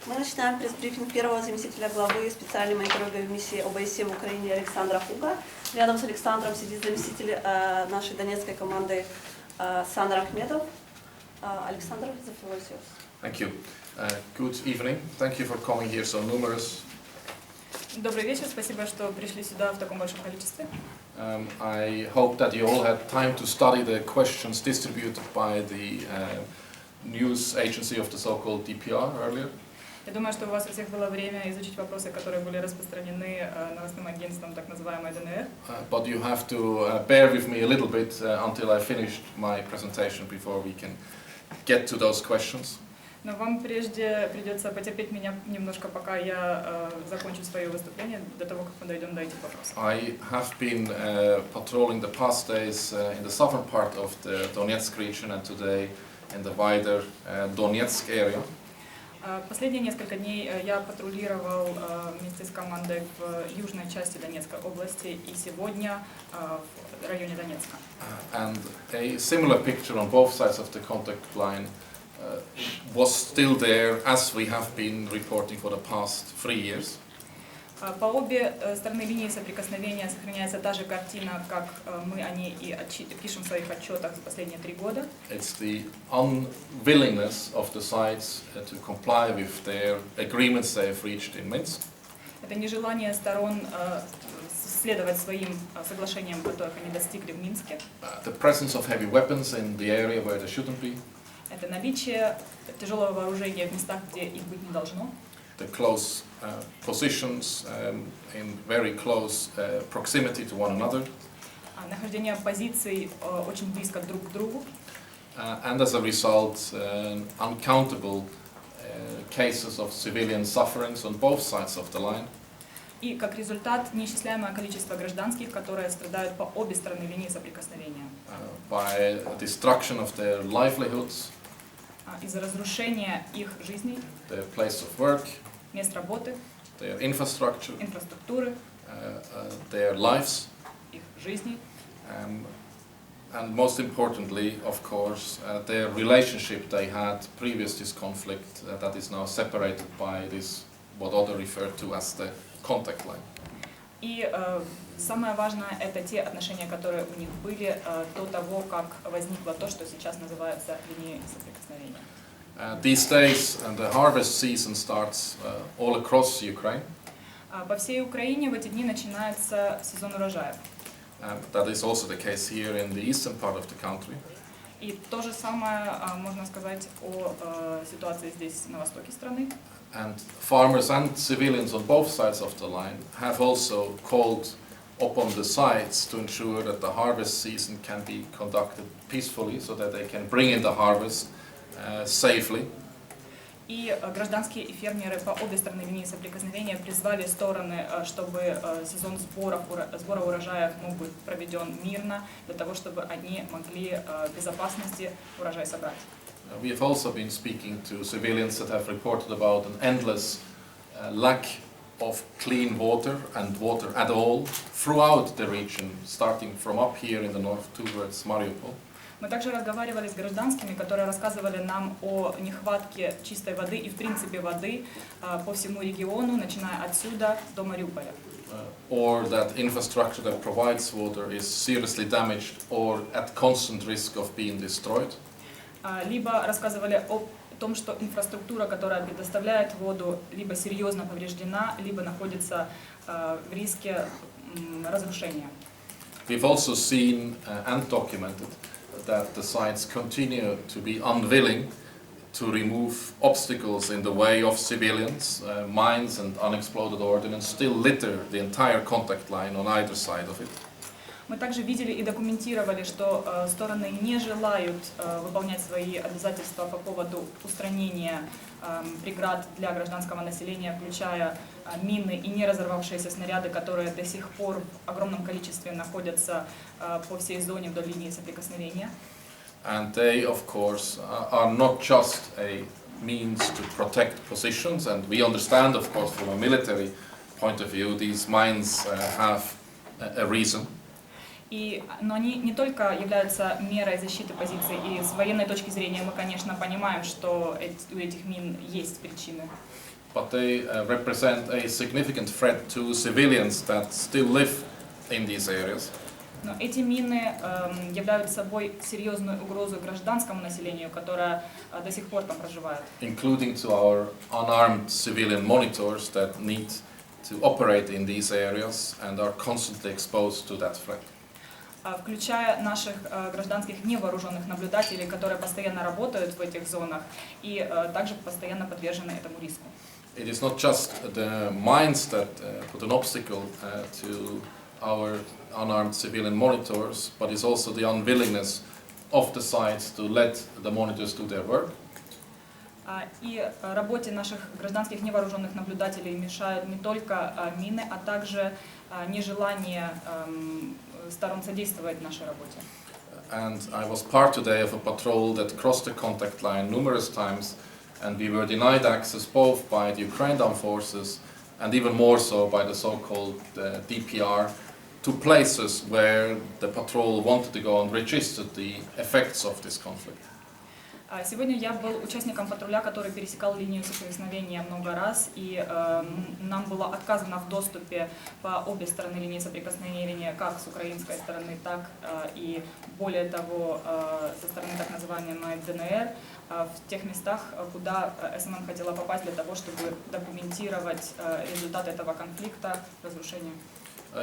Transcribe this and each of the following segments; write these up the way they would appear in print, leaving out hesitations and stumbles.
Мы начинаем пресс-брифинг первого заместителя главы специальной мониторинговой миссии ОБСЕ в Украине Александра Хуга. Рядом с Александром сидит заместитель нашей донецкой команды Санар Ахмедов. Александр, the floor is yours. Thank you. Good evening. Thank you for coming here so numerous. Добрый вечер, спасибо, что пришли сюда в таком большом количестве. I hope that you all had time to study the questions distributed by the news agency of the so-called DPR earlier. Я думаю, что у вас у всех было время изучить вопросы, которые были распространены новостным агентством, так называемой ДНР. But you have to bear with me a little bit until I finished my presentation before we can get to those questions. Но вам прежде придется потерпеть меня немножко, пока я закончу свое выступление, до того, как мы дойдем до этих вопросов. I have been patrolling the past days in the southern part of the Donetsk region and today in the wider Donetsk area. Последние несколько дней я патрулировал вместе с командой в южной части Донецкой области и сегодня в районе Донецка. And a similar picture on both sides of the contact line was still there as we have been reporting for the past 3 years. По обе стороны линии соприкосновения сохраняется та же картина, как мы о ней и пишем в своих отчетах за последние 3 года. It's the unwillingness of the sides to comply with their agreements they have reached in Minsk. Это нежелание сторон следовать своим соглашениям, которых они достигли в Минске. The presence of heavy weapons in the area where they shouldn't be. Это наличие тяжелого вооружения в местах, где их быть не должно. The close positions in very close proximity to one another. Нахождение позиций очень близко друг к другу. And as a result, uncountable cases of civilian sufferings on both sides of the line. И как результат неисчисляемое количество гражданских, которые страдают по обе стороны линии соприкосновения. By destruction of their livelihoods. Из-за разрушения их жизней. Their place of work. Мест работы. Their infrastructure. Инфраструктуры. Their lives. Их жизней. And most importantly, of course, their relationship they had previous this conflict that is now separated by this what others refer to as the contact line. И самое важное – это те отношения, которые у них были до того, как возникло то, что сейчас называется линией соприкосновения. These days, the harvest season starts all across Ukraine. По всей Украине в эти дни начинается сезон урожаев. That is also the case here in the eastern part of the country. И то же самое можно сказать о ситуации здесь, на востоке страны. And farmers and civilians on both sides of the line have also called upon the sides to ensure that the harvest season can be conducted peacefully, so that they can bring in the harvest safely. И гражданские и фермеры по обе стороны линии соприкосновения призвали стороны, чтобы сезон сбора урожаев мог быть проведен мирно, для того, чтобы они могли в безопасности урожай собрать. We have also been speaking to civilians that have reported about an endless lack of clean water and water at all throughout the region, starting from up here in the north towards Mariupol. Мы также разговаривали с гражданскими, которые рассказывали нам о нехватке чистой воды и в принципе воды по всему региону, начиная отсюда до Мариуполя. Or that infrastructure that provides water is seriously damaged or at constant risk of being destroyed. Либо рассказывали о том, что инфраструктура, которая предоставляет воду, либо серьезно повреждена, либо находится в риске разрушения. We've also seen and documented that the sides continue to be unwilling to remove obstacles in the way of civilians. Mines and unexploded ordnance still litter the entire contact line on either side of it. Мы также видели и документировали, что стороны не желают выполнять свои обязательства по поводу устранения преград для гражданского населения, включая мины и не разорвавшиеся снаряды, которые до сих пор в огромном количестве находятся по всей зоне вдоль линии соприкосновения. And they, of course, are not just a means to protect positions, and we understand, of course, from a military point of view, these mines have a reason. Но они не только являются мерой защиты позиций, и с военной точки зрения мы, конечно, понимаем, что у этих мин есть причины. but they represent a significant threat to civilians that still live in these areas. Но эти мины являются собой серьезную угрозу гражданскому населению, которое до сих пор там проживает. Including to our unarmed civilian monitors that need to operate in these areas and are constantly exposed to that threat. Включая наших гражданских невооруженных наблюдателей, которые постоянно работают в этих зонах и также постоянно подвержены этому риску. It is not just the mines that put an obstacle to our unarmed civilian monitors, but it's also the unwillingness of the sites to let the monitors do their work. И работе наших гражданских невооруженных наблюдателей мешают не только мины, а также нежелание сторон содействовать нашей работе. And I was part today of a patrol that crossed the contact line numerous times, and we were denied access both by the Ukrainian armed forces and even more so by the so-called DPR to places where the patrol wanted to go and register the effects of this conflict. Сегодня я был участником патруля, который пересекал линию соприкосновения много раз, и нам было отказано в доступе по обе стороны линии соприкосновения, как с украинской стороны, так и более того со стороны так называемой ДНР, в тех местах, куда СММ хотела попасть для того, чтобы документировать результаты этого конфликта, разрушения.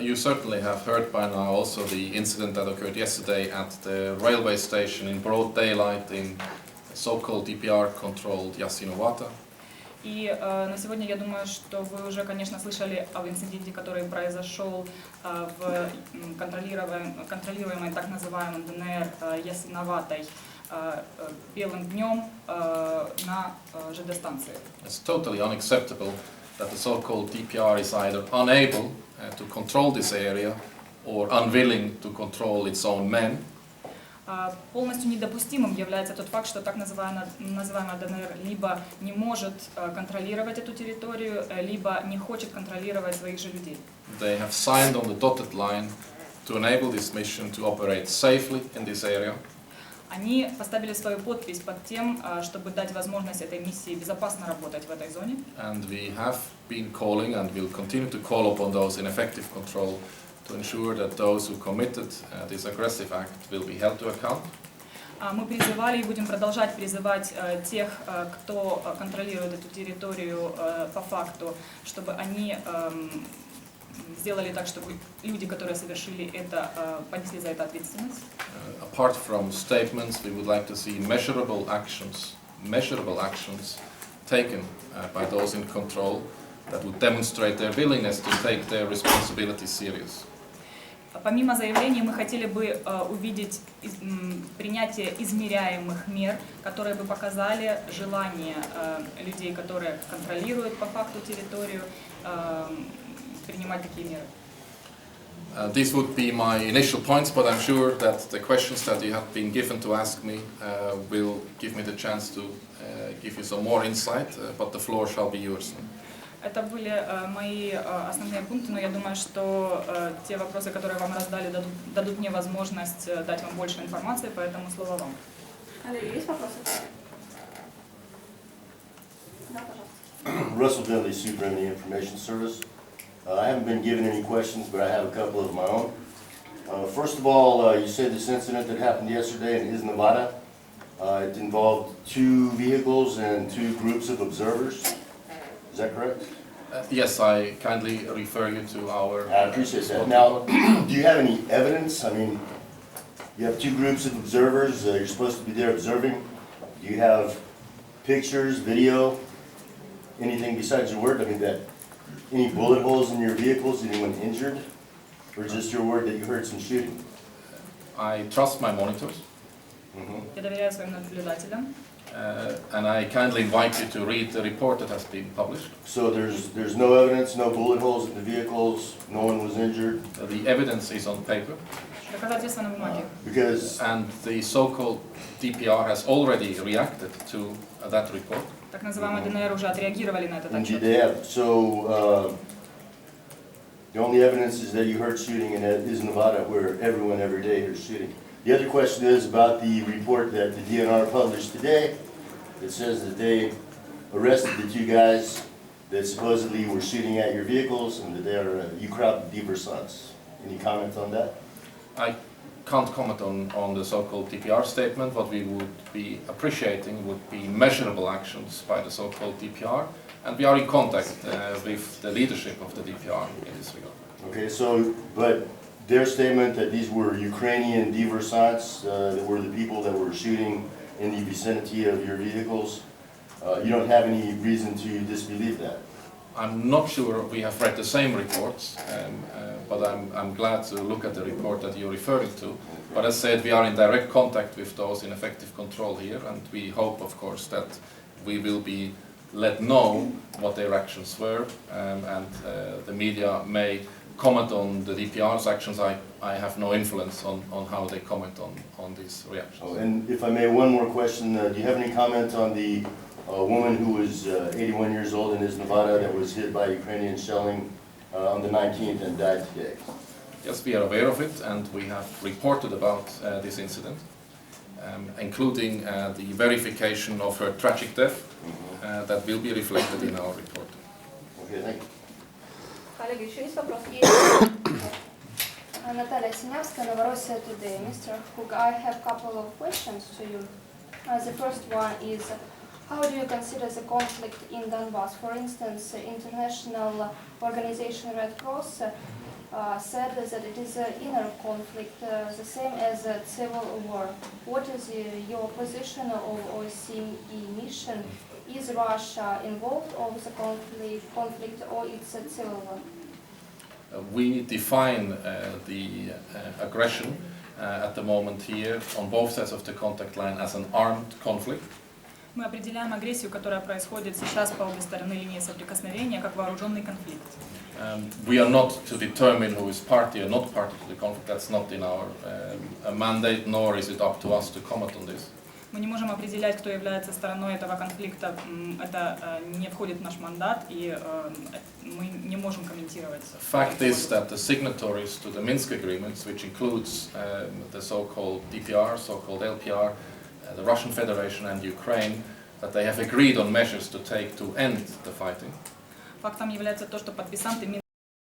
You certainly have heard by now also the incident that occurred yesterday at the railway station in broad daylight in so-called DPR-controlled Ясиновата. И на сегодня я думаю, что вы уже, конечно, слышали об инциденте, который произошел в контролируемой так называемой ДНР Ясиноватой белым днем на ЖД-станции. It's totally unacceptable that the so-called DPR is either unable to control this area or unwilling to control its own men. Полностью недопустимым является тот факт, что так называемая ДНР либо не может контролировать эту территорию, либо не хочет контролировать своих же людей. They have signed on the dotted line to enable this mission to operate safely in this area. Они поставили свою подпись под тем, чтобы дать возможность этой миссии безопасно работать в этой зоне. And we have been calling and will continue to call upon those in effective control to ensure that those who committed this aggressive act will be held to account. Мы призывали и будем продолжать призывать тех, кто контролирует эту территорию по факту, чтобы они сделали так, чтобы люди, которые совершили это, понесли за это ответственность. Apart from statements, we would like to see measurable actions taken by those in control that would demonstrate their willingness to take their responsibilities serious. Помимо заявлений, мы хотели бы увидеть принятие измеряемых мер, которые бы показали желание людей, которые контролируют по факту территорию, принимать такие меры. These would be my initial points, but I'm sure that the questions that you have been given to ask me will give me the chance to give you some more insight, but the floor shall be yours. Это были мои основные пункты, но я думаю, что те вопросы, которые вам раздали, дадут мне возможность дать вам больше информации, поэтому слово вам. Есть вопросы? Да, пожалуйста. Russell Bentley, Superintendent Information Service. I haven't been given any questions, but I have a couple of my own. First of all, you said this incident that happened yesterday in Nevada, it involved 2 vehicles and 2 groups of observers. Is that correct? Yes, I kindly refer you to our... I appreciate that. Now, do you have any evidence? I mean, you have 2 groups of observers. You're supposed to be there observing. Do you have pictures, video, anything besides your word? I mean, that any bullet holes in your vehicles, anyone injured? Or just your word that you heard some shooting? I trust my monitors. Я доверяю своим наблюдателям. And I kindly invite you to read the report that has been published. So there's no evidence, no bullet holes in the vehicles, no one was injured? The evidence is on paper. Доказательства на бумаге. Because And the so-called DPR has already reacted to that report. Так называемые ДНР уже отреагировали на этот indeed отчет. they have. So the only evidence is that you heard shooting, and that is Nevada, where everyone every day hears shooting. The other question is about the report that the DNR published today. It says that they arrested the 2 guys that supposedly were shooting at your vehicles and that they are Ukraine diversants. Any comment on that? I can't comment on the so-called DPR statement. What we would be appreciating would be measurable actions by the so-called DPR, and we are in contact with the leadership of the DPR in this regard. Okay, so, but their statement that these were Ukrainian diversants, that were the people that were shooting in the vicinity of your vehicles, you don't have any reason to disbelieve that? I'm not sure we have read the same reports, but I'm glad to look at the report that you're referring to. But as said, we are in direct contact with those in effective control here, and we hope, of course, that we will be let know what their actions were, and the media may comment on the DPR's actions. I have no influence on how they comment on these reactions. Oh, and if I may, one more question. Do you have any comment on the woman who was 81 years old in Nevada that was hit by Ukrainian shelling on the 19th and died today? Yes, we are aware of it, and we have reported about this incident, including the verification of her tragic death. That will be reflected in our report. Okay, thank you. Коллеги, еще есть вопросы? Наталья Синявская, Россия Today. Mr. Hug, I have a couple of questions to you. The first one is, how do you consider the conflict in Donbass? For instance, international organization Red Cross said that it is an inner conflict, the same as a civil war. What is your position of OSCE mission? Is Russia involved in the conflict or it's a civil war? We define the aggression at the moment here on both sides of the contact line as an armed conflict. Мы определяем агрессию, которая происходит сейчас по обе стороны линии соприкосновения, как вооруженный конфликт. We are not to determine who is party or not party to the conflict. That's not in our mandate, nor is it up to us to comment on this. Мы не можем определять, кто является стороной этого конфликта. Это не входит в наш мандат, и мы не можем комментировать. Fact is that the signatories to the Minsk agreements, which includes the so-called DPR, so-called LPR, the Russian Federation and Ukraine, that they have agreed on measures to take to end the fighting. Фактом является то, что подписанты